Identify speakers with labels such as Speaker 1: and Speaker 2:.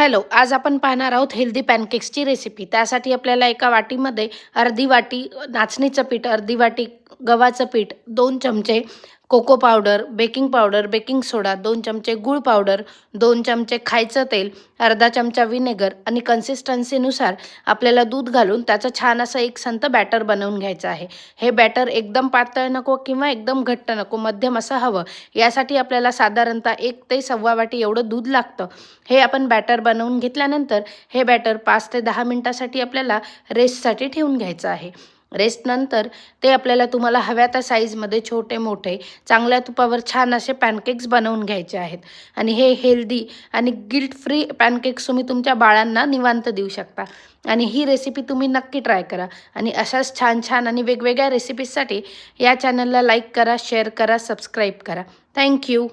Speaker 1: Hello, आज आपण पाहणार आहोत हेल्दी पॅनकेक्सची रेसिपी. त्यासाठी आपल्याला एका वाटीमध्ये अर्धी वाटी नाचणीचं पीठ, अर्धी वाटी गव्हाचं पीठ, 2 चमचे कोको पावडर, बेकिंग सोडा, 2 चमचे गूळ पावडर, 2 चमचे खायचं तेल, अर्धा चमचा व्हिनेगर आणि कन्सिस्टन्सीनुसार आपल्याला दूध घालून त्याचं छान असं एक संत बॅटर बनवून घ्यायचं आहे. हे बॅटर एकदम पातळ नको किंवा एकदम घट्ट नको, मध्यम असं हवं. यासाठी आपल्याला साधारणतः 1 ते सव्वा वाटी एवढं दूध लागतं. हे आपण बॅटर बनवून घेतल्यानंतर हे बॅटर 5 ते 10 मिनिटासाठी आपल्याला रेस्टसाठी ठेवून घ्यायचं आहे. रेस्टनंतर ते आपल्याला तुम्हाला हव्या त्या साईजमध्ये छोटे मोठे चांगल्या तुपावर छान असे पॅनकेक्स बनवून घ्यायचे आहेत. आणि हे हेल्दी आणि गिल्ट फ्री पॅनकेक्स तुम्ही तुमच्या बाळांना निवांत देऊ शकता. आणि ही रेसिपी तुम्ही नक्की ट्राय करा. आणि अशाच छान छान आणि वेगवेगळ्या रेसिपीजसाठी या चॅनलला लाईक करा, शेअर करा, सबस्क्राईब करा. थँक्यू.